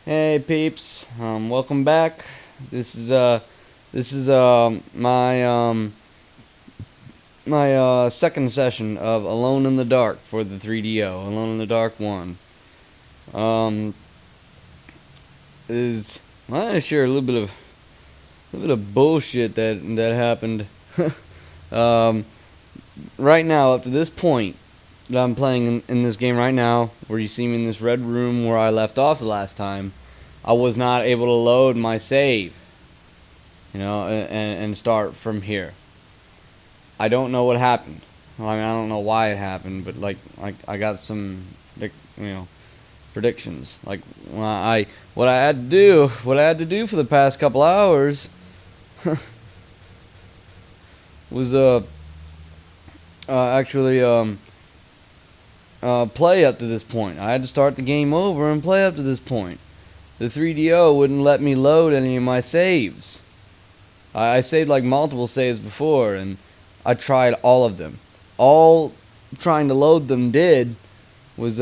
Hey peeps, welcome back. This is my second session of Alone in the Dark for the 3DO, Alone in the Dark 1. Um, is I want to share a little bit of bullshit that happened. um, right now, up to this point that I'm playing in this game right now, where you see me in this red room where I left off the last time, I was not able to load my save, and start from here. I don't know what happened. Well, I mean, I don't know why it happened, but like I got some, predictions. Like when what I had to do for the past couple hours was actually play up to this point. I had to start the game over and play up to this point. The 3DO wouldn't let me load any of my saves. I saved like multiple saves before, and I tried all of them. All trying to load them did was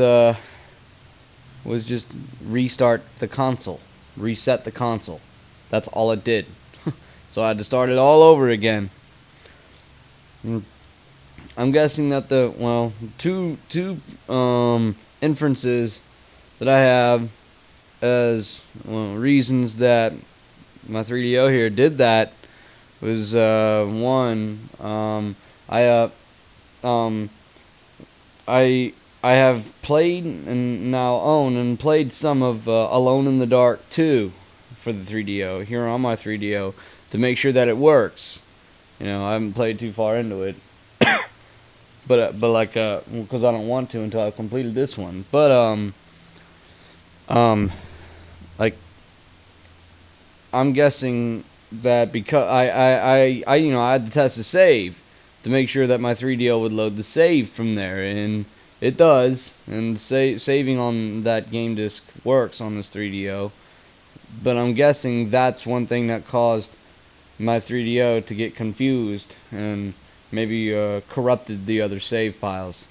just restart the console, reset the console. That's all it did. So I had to start it all over again. I'm guessing that the two inferences that I have as reasons that my 3DO here did that was one, I have played and now own and played some of Alone in the Dark 2 for the 3DO here on my 3DO to make sure that it works. I haven't played too far into it, but because I don't want to until I've completed this one. But like I'm guessing that because I had to test the save to make sure that my 3DO would load the save from there, and it does, and saving on that game disc works on this 3DO. But I'm guessing that's one thing that caused my 3DO to get confused and maybe corrupted the other save files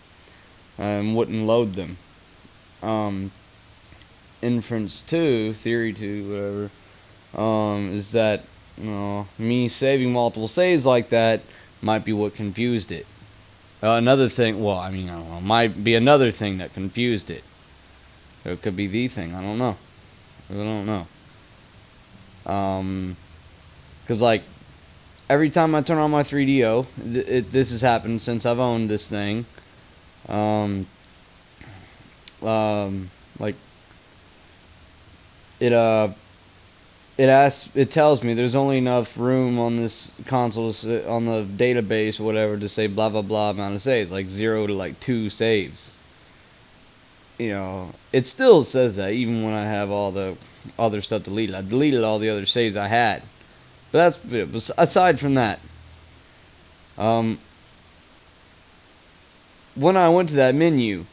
and wouldn't load them. Inference 2, theory 2, whatever, is that me saving multiple saves like that might be what confused it. Another thing, I don't know, might be another thing that confused it. It could be the thing, I don't know. I don't know. Because like every time I turn on my 3DO, this has happened since I've owned this thing. Like it tells me there's only enough room on this console on the database or whatever to say blah blah blah amount of saves, like 0 to like 2 saves. It still says that even when I have all the other stuff deleted. I deleted all the other saves I had, but that's aside from that. When I went to that menu,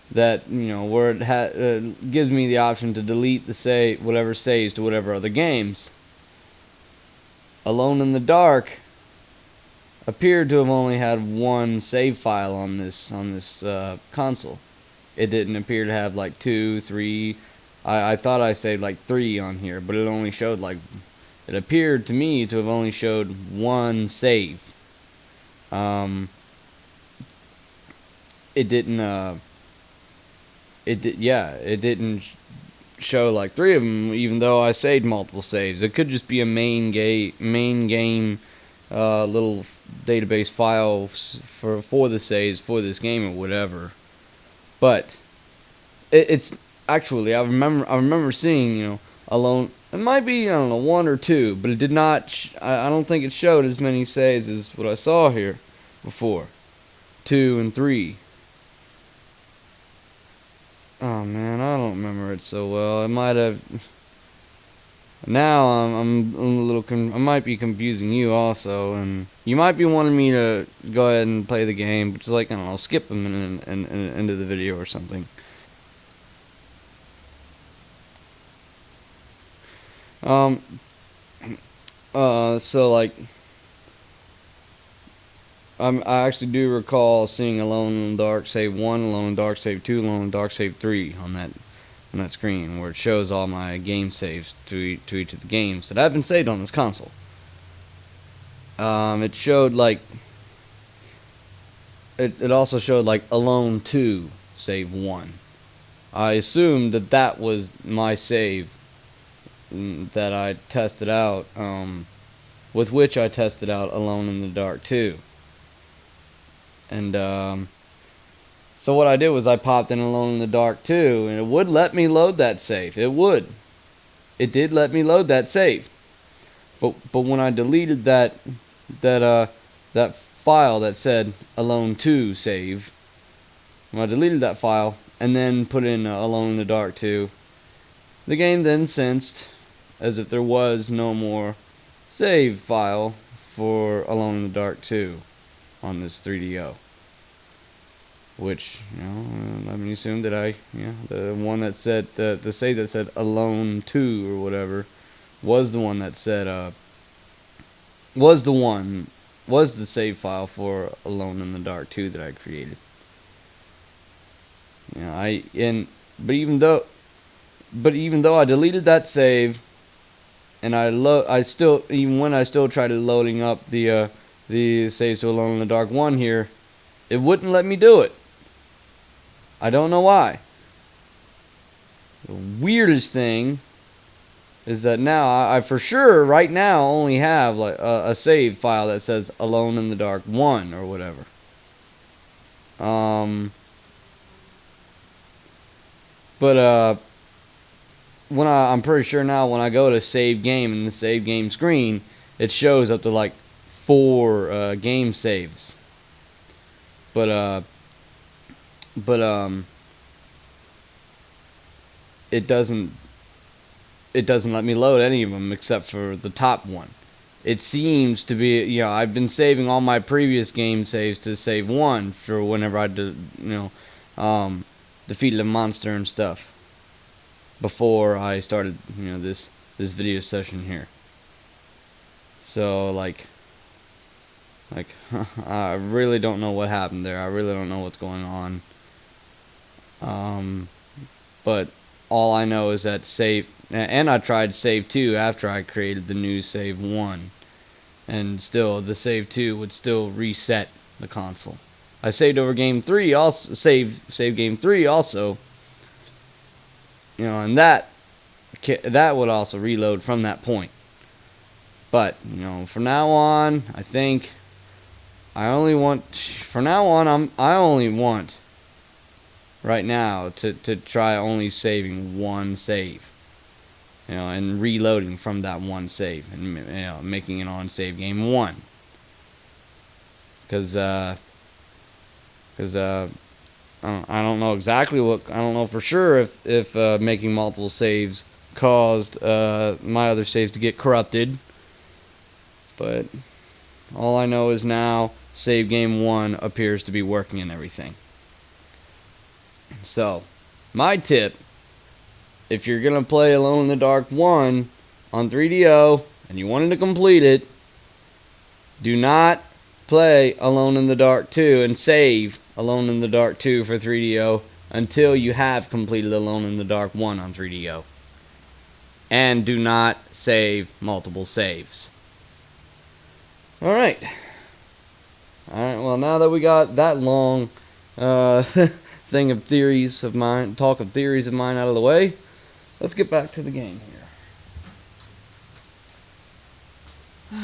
that where it gives me the option to delete the whatever saves to whatever other games, Alone in the Dark appeared to have only had one save file on this console. It didn't appear to have like 2, 3. I thought I saved like 3 on here, but it only showed it appeared to me to have only showed one save. It didn't. It didn't show like 3 of them, even though I saved multiple saves. It could just be a main game little database file for the saves for this game or whatever. But it's actually I remember seeing Alone. It might be 1 or 2, but it did not. I don't think it showed as many saves as what I saw here before. 2 and 3. Oh man, I don't remember it so well. It might have. Now I'm a little. I might be confusing you also, and you might be wanting me to go ahead and play the game, but just like skip them into the video or something. So like. I actually do recall seeing Alone in the Dark Save 1, Alone in the Dark Save 2, Alone in the Dark Save 3 on on that screen where it shows all my game saves to each of the games that have been saved on this console. It showed like it also showed like Alone 2 save 1. I assumed that that was my save that I tested out, with which I tested out Alone in the Dark 2. And so what I did was I popped in Alone in the Dark 2, and it would let me load that save. It would. It did let me load that save. But when I deleted that file that said Alone 2 save, when I deleted that file and then put in Alone in the Dark 2, the game then sensed as if there was no more save file for Alone in the Dark 2 on this 3DO. Which, let me assume that the one that said, the save that said Alone 2 or whatever, was the one that said, was the save file for Alone in the Dark 2 that I created. But even though I deleted that save, and I still tried loading up the saves to Alone in the Dark 1 here, it wouldn't let me do it. I don't know why. The weirdest thing is that now I for sure right now only have like a save file that says Alone in the Dark 1 or whatever. But I'm pretty sure now when I go to save game in the save game screen, it shows up to like 4 game saves. But it doesn't let me load any of them except for the top one. It seems to be, I've been saving all my previous game saves to save 1 for whenever I defeated a monster and stuff before I started, this video session here. So like I really don't know what happened there. I really don't know what's going on. But all I know is that save, and I tried save 2 after I created the new save 1, and still the save 2 would still reset the console. I saved over game 3 also, save game 3 also, and that would also reload from that point. But from now on, I think I only want right now to try only saving 1 save, and reloading from that 1 save, and making it on save game 1, because I don't know exactly I don't know for sure if making multiple saves caused my other saves to get corrupted, but all I know is now save game 1 appears to be working and everything. So, my tip, if you're going to play Alone in the Dark 1 on 3DO and you wanted to complete it, do not play Alone in the Dark 2 and save Alone in the Dark 2 for 3DO until you have completed Alone in the Dark 1 on 3DO. And do not save multiple saves. Alright, well, now that we got that long thing of theories of mine, talk of theories of mine out of the way, let's get back to the game here.